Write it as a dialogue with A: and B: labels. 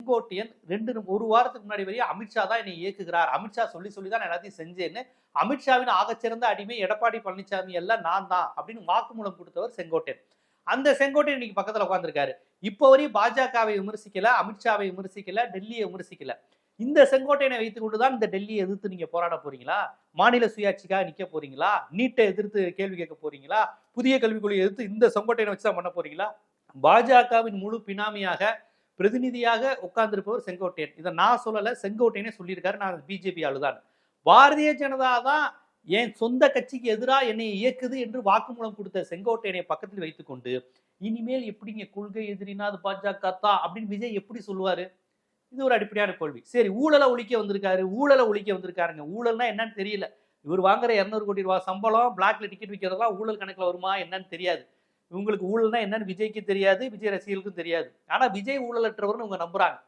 A: செங்கோட்டையன் ஒரு வாரத்துக்கு முன்னாடி வரையும் அமித்ஷா தான் என்னை இயக்குகிறார், அமித்ஷா சொல்லி சொல்லி தான் எல்லாத்தையும் செஞ்சேன்னு, அமித்ஷாவின் ஆகச்சிறந்த அடிமை எடப்பாடி பழனிசாமி எல்லாம் நான் தான் அப்படின்னு வாக்குமூலம் கொடுத்தவர் செங்கோட்டையன். அந்த செங்கோட்டையன் இன்னைக்கு பக்கத்துல உட்காந்துருக்காரு. இப்போ வரையும் பாஜகவை விமர்சிக்கல, அமித்ஷாவை விமர்சிக்கல, டெல்லியை விமர்சிக்கல. இந்த செங்கோட்டையனை வைத்துக் கொண்டுதான் இந்த டெல்லியை எதிர்த்து நீங்க போராட போறீங்களா? மாநில சுயாட்சிக்காக நிக்க போறீங்களா? நீட்டை எதிர்த்து கேள்வி கேட்க போறீங்களா? புதிய கல்விக் கொள்கையை எதிர்த்து இந்த செங்கோட்டையனை வச்சுதான் பண்ண போறீங்களா? பாஜகவின் முழு பினாமியாக பிரதிநிதியாக உட்கார்ந்திருப்பவர் செங்கோட்டையன். இதை நான் சொல்லல, செங்கோட்டையனே சொல்லியிருக்காரு. நான் பிஜேபி ஆளுதான். பாரதிய ஜனதா தான் என் சொந்த கட்சிக்கு எதிராக என்னை இயக்குது என்று வாக்குமூலம் கொடுத்த செங்கோட்டையனை பக்கத்தில் வைத்துக் கொண்டு இனிமேல் எப்படிங்க கொள்கை எதிரினா அது பாஜக தான் அப்படின்னு விஜய் எப்படி சொல்லுவாரு? இது ஒரு அடிப்படையான கேள்வி. சரி, ஊழலை ஒழிக்க வந்திருக்காருங்க. ஊழல்னா என்னன்னு தெரியல. இவர் வாங்குற 200 கோடி ரூபாய் சம்பளம், பிளாக்ல டிக்கெட் விற்கிறதெல்லாம் ஊழல் கணக்குல வருமா என்னன்னு தெரியாது. இவங்களுக்கு ஊழல்னா என்னன்னு விஜய்க்கு தெரியாது, விஜய் ரசிகர்களுக்கும் தெரியாது. ஆனா விஜய் ஊழலற்றவர்னு இவங்க நம்புறாங்க.